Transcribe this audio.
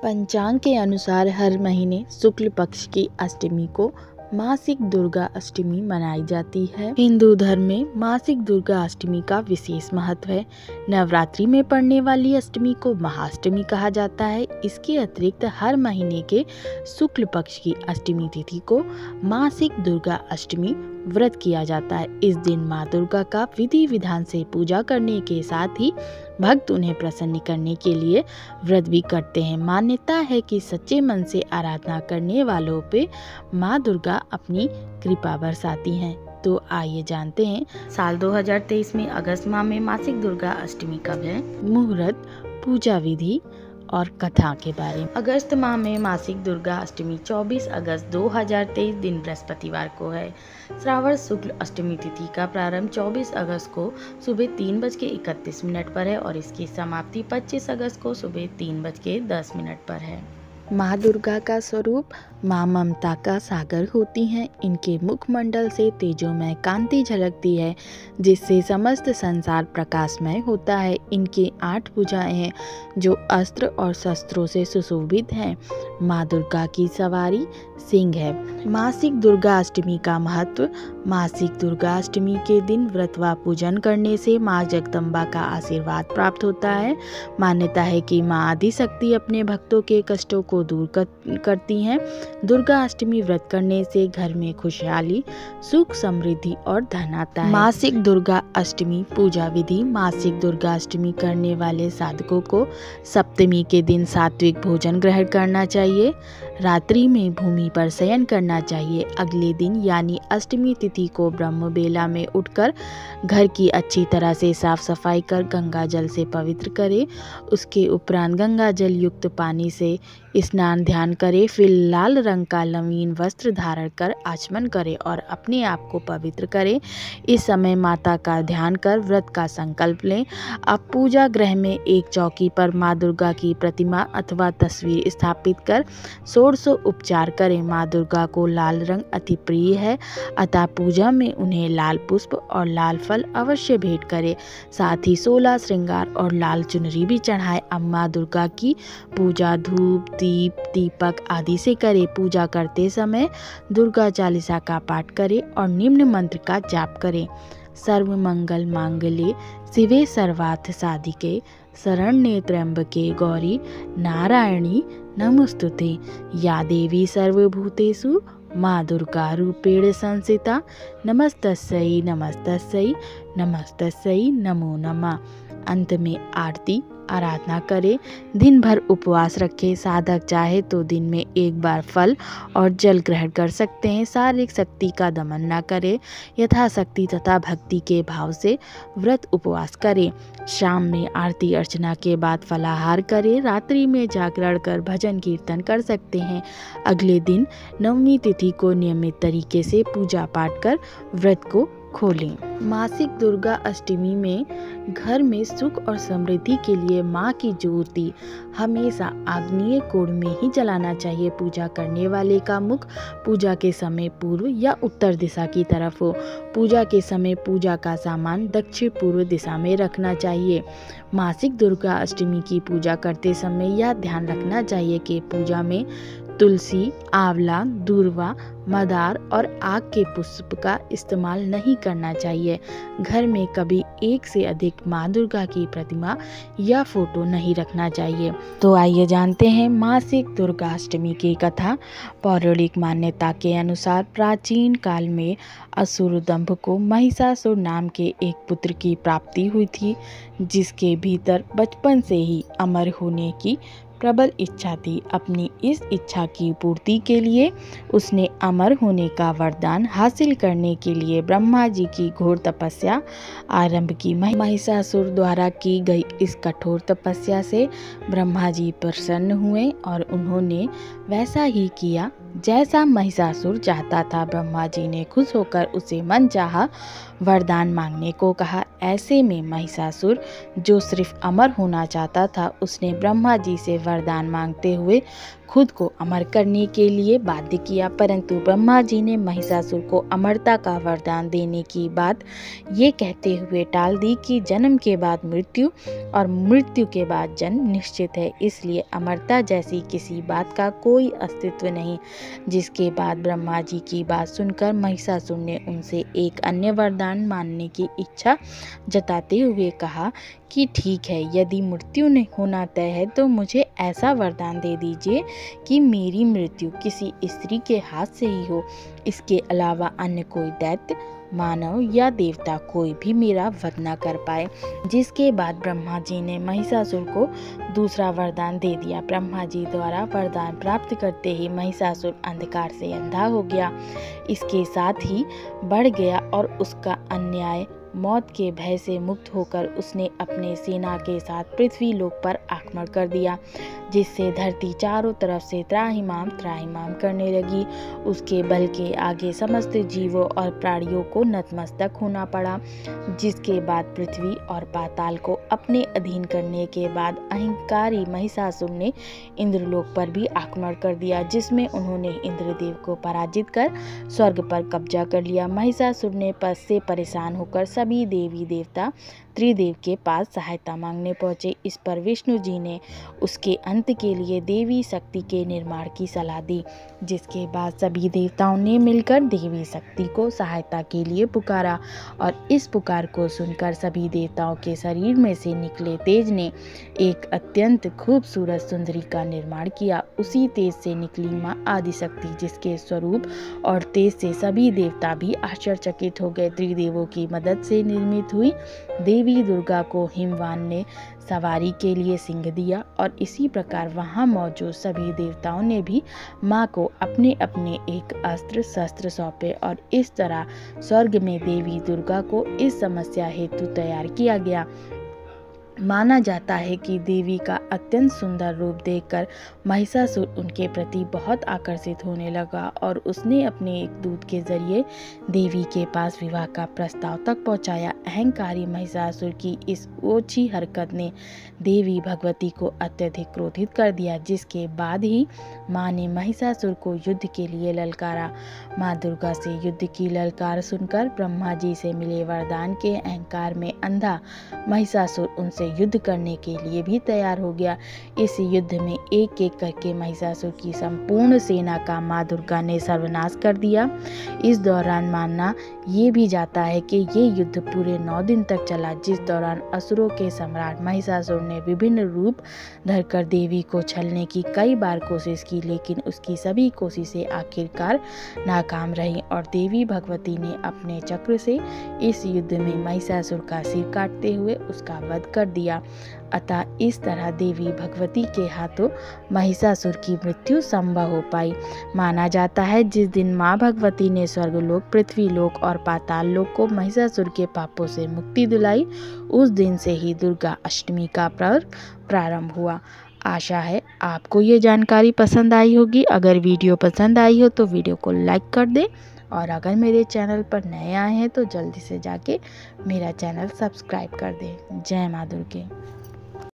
पंचांग के अनुसार हर महीने शुक्ल पक्ष की अष्टमी को मासिक दुर्गा अष्टमी मनाई जाती है। हिंदू धर्म में मासिक दुर्गा अष्टमी का विशेष महत्व है। नवरात्रि में पड़ने वाली अष्टमी को महाअष्टमी कहा जाता है। इसके अतिरिक्त हर महीने के शुक्ल पक्ष की अष्टमी तिथि को मासिक दुर्गा अष्टमी व्रत किया जाता है। इस दिन माँ दुर्गा का विधि विधान से पूजा करने के साथ ही भक्त उन्हें प्रसन्न करने के लिए व्रत भी करते हैं। मान्यता है कि सच्चे मन से आराधना करने वालों पे माँ दुर्गा अपनी कृपा बरसाती हैं। तो आइए जानते हैं साल 2023 में अगस्त माह में मासिक दुर्गा अष्टमी कब है, मुहूर्त, पूजा विधि और कथा के बारे में। अगस्त माह में मासिक दुर्गा अष्टमी 24 अगस्त 2023 दिन बृहस्पतिवार को है। श्रावण शुक्ल अष्टमी तिथि का प्रारंभ 24 अगस्त को सुबह 3:31 पर है और इसकी समाप्ति 25 अगस्त को सुबह 3:10 पर है। माँ दुर्गा का स्वरूप माँ ममता का सागर होती हैं। इनके मुखमंडल से तेजोमय कांति झलकती है, जिससे समस्त संसार प्रकाशमय होता है। इनके 8 भुजाएं हैं जो अस्त्र और शस्त्रों से सुशोभित हैं। माँ दुर्गा की सवारी सिंह है। मासिक दुर्गा अष्टमी का महत्व। मासिक दुर्गा अष्टमी के दिन व्रत व पूजन करने से माँ जगदम्बा का आशीर्वाद प्राप्त होता है। मान्यता है कि माँ आदिशक्ति अपने भक्तों के कष्टों को दूर करती हैं। दुर्गा अष्टमी व्रत करने से घर में खुशहाली, सुख, समृद्धि और धन आता है। मासिक दुर्गा अष्टमी पूजा विधि। मासिक दुर्गा अष्टमी करने वाले साधकों को सप्तमी के दिन सात्विक भोजन ग्रहण करना चाहिए। रात्रि में भूमि पर शयन करना चाहिए। अगले दिन यानी अष्टमी तिथि को ब्रह्म बेला में उठकर घर की अच्छी तरह से साफ सफाई कर गंगा जल से पवित्र करें। उसके उपरांत गंगा जल युक्त पानी से स्नान ध्यान करें। फिर लाल रंग का लवीन वस्त्र धारण कर आचमन करें और अपने आप को पवित्र करें। इस समय माता का ध्यान कर व्रत का संकल्प लें। अब पूजा गृह में एक चौकी पर माँ दुर्गा की प्रतिमा अथवा तस्वीर स्थापित कर षोडश उपचार करें। माँ दुर्गा को लाल रंग अति प्रिय है, अतः पूजा में उन्हें लाल पुष्प और लाल फल अवश्य भेंट करें। साथ ही 16 श्रृंगार और लाल चुनरी भी चढ़ाएं। अब माँ दुर्गा की पूजा धूप, दीप, दीपक आदि से करें। पूजा करते समय दुर्गा चालीसा का पाठ करें और निम्न मंत्र का जाप करें। सर्व मंगल मांगल्ये शिवे सर्वार्थ साधिके शरण्ये त्र्यंबके गौरी नारायणी नमोस्तुते। या देवी सर्वभूतेषु माँ दुर्गा रूपेण संस्थिता। नमस्तस्यै नमस्तस्यै नमस्तस्यै नमो नमः। अंत में आरती आराधना करें। दिन भर उपवास रखें। साधक चाहे तो दिन में एक बार फल और जल ग्रहण कर सकते हैं। शारीरिक शक्ति का दमन न करें। यथाशक्ति तथा भक्ति के भाव से व्रत उपवास करें। शाम में आरती अर्चना के बाद फलाहार करें। रात्रि में जागरण कर भजन कीर्तन कर सकते हैं। अगले दिन नवमी तिथि को नियमित तरीके से पूजा पाठ कर व्रत को खोलें। मासिक दुर्गा अष्टमी में घर में सुख और समृद्धि के लिए माँ की ज्योति हमेशा आग्नेय कोण में ही जलाना चाहिए। पूजा करने वाले का मुख पूजा के समय पूर्व या उत्तर दिशा की तरफ हो। पूजा के समय पूजा का सामान दक्षिण पूर्व दिशा में रखना चाहिए। मासिक दुर्गा अष्टमी की पूजा करते समय यह ध्यान रखना चाहिए कि पूजा में तुलसी, आंवला, दूर्वा, मदार और आग के पुष्प का इस्तेमाल नहीं करना चाहिए। घर में कभी एक से अधिक माँ दुर्गा की प्रतिमा या फोटो नहीं रखना चाहिए। तो आइए जानते हैं मासिक दुर्गा अष्टमी की कथा। पौराणिक मान्यता के अनुसार प्राचीन काल में असुर दंभ को महिषासुर नाम के एक पुत्र की प्राप्ति हुई थी, जिसके भीतर बचपन से ही अमर होने की प्रबल इच्छा थी। अपनी इस इच्छा की पूर्ति के लिए उसने अमर होने का वरदान हासिल करने के लिए ब्रह्मा जी की घोर तपस्या आरंभ की। महिषासुर द्वारा की गई इस कठोर तपस्या से ब्रह्मा जी प्रसन्न हुए और उन्होंने वैसा ही किया जैसा महिषासुर चाहता था। ब्रह्मा जी ने खुश होकर उसे मनचाहा वरदान मांगने को कहा। ऐसे में महिषासुर, जो सिर्फ अमर होना चाहता था, उसने ब्रह्मा जी से वरदान मांगते हुए खुद को अमर करने के लिए बाध्य किया, परंतु ब्रह्मा जी ने महिषासुर को अमरता का वरदान देने की बात ये कहते हुए टाल दी कि जन्म के बाद मृत्यु और मृत्यु के बाद जन्म निश्चित है, इसलिए अमरता जैसी किसी बात का कोई अस्तित्व नहीं। जिसके बाद ब्रह्मा जी की बात सुनकर महिषासुर ने उनसे एक अन्य वरदान मानने की इच्छा जताते हुए कहा कि ठीक है, यदि मृत्यु नहीं होना तय है तो मुझे ऐसा वरदान दे दीजिए कि मेरी मृत्यु किसी स्त्री के हाथ से ही हो। इसके अलावा अन्य कोई दैत्य, मानव या देवता कोई भी मेरा वध न कर पाए। जिसके बाद ब्रह्मा जी ने महिषासुर को दूसरा वरदान दे दिया। ब्रह्मा जी द्वारा वरदान प्राप्त करते ही महिषासुर अंधकार से अंधा हो गया, इसके साथ ही बढ़ गया और उसका अन्याय मौत के भय से मुक्त होकर उसने अपने सेना के साथ पृथ्वी लोक पर आक्रमण कर दिया, जिससे धरती चारों तरफ से त्राहिमाम त्राहिमाम करने लगी। उसके बल के आगे समस्त जीवों और प्राणियों को नतमस्तक होना पड़ा। जिसके बाद पृथ्वी और पाताल को अपने अधीन करने के बाद अहंकारी महिषासुर ने इंद्रलोक पर भी आक्रमण कर दिया, जिसमें उन्होंने इंद्रदेव को पराजित कर स्वर्ग पर कब्जा कर लिया। महिषासुर ने पद से परेशान होकर सभी देवी देवता त्रिदेव के पास सहायता मांगने पहुंचे। इस पर विष्णु जी ने उसके अंत के लिए देवी शक्ति के निर्माण की सलाह दी। जिसके बाद सभी देवताओं ने मिलकर देवी शक्ति को सहायता के लिए पुकारा और इस पुकार को सुनकर सभी देवताओं के शरीर में से निकले तेज ने एक अत्यंत खूबसूरत सुंदरी का निर्माण किया। उसी तेज से निकली माँ आदिशक्ति, जिसके स्वरूप और तेज से सभी देवता भी आश्चर्यचकित हो गए। त्रिदेवों की मदद से निर्मित हुई देवी दुर्गा को हिमवान ने सवारी के लिए सिंह दिया और इसी प्रकार वहां मौजूद सभी देवताओं ने भी माँ को अपने अपने एक अस्त्र शस्त्र सौंपे और इस तरह स्वर्ग में देवी दुर्गा को इस समस्या हेतु तैयार किया गया। माना जाता है कि देवी का अत्यंत सुंदर रूप देखकर महिषासुर उनके प्रति बहुत आकर्षित होने लगा और उसने अपने एक दूत के जरिए देवी के पास विवाह का प्रस्ताव तक पहुंचाया। अहंकारी महिषासुर की इस ओछी हरकत ने देवी भगवती को अत्यधिक क्रोधित कर दिया, जिसके बाद ही माँ ने महिषासुर को युद्ध के लिए ललकारा। माँ दुर्गा से युद्ध की ललकार सुनकर ब्रह्मा जी से मिले वरदान के अहंकार में अंधा महिषासुर उनसे युद्ध करने के लिए भी तैयार हो गया। इस युद्ध में एक एक करके महिषासुर की संपूर्ण सेना का माँ दुर्गा ने सर्वनाश कर दिया। इस दौरान मानना ये भी जाता है कि ये युद्ध पूरे 9 दिन तक चला, जिस दौरान असुरों के सम्राट महिषासुर ने विभिन्न रूप धरकर देवी को छलने की कई बार कोशिश की, लेकिन उसकी सभी कोशिशें आखिरकार नाकाम रही और देवी भगवती ने अपने चक्र से इस युद्ध में महिषासुर का सिर काटते हुए उसका वध कर दिया। अतः इस तरह देवी भगवती के हाथों महिषासुर की मृत्यु संभव हो पाई। माना जाता है जिस दिन माँ भगवती ने स्वर्गलोक, पृथ्वीलोक और पाताल लोक को महिषासुर के पापों से मुक्ति दिलाई, उस दिन से ही दुर्गा अष्टमी का पर्व प्रारंभ हुआ। आशा है आपको ये जानकारी पसंद आई होगी। अगर वीडियो पसंद आई हो तो वीडियो को लाइक कर दें और अगर मेरे चैनल पर नए आए हैं तो जल्दी से जाके मेरा चैनल सब्सक्राइब कर दें। जय माँ दुर्गे।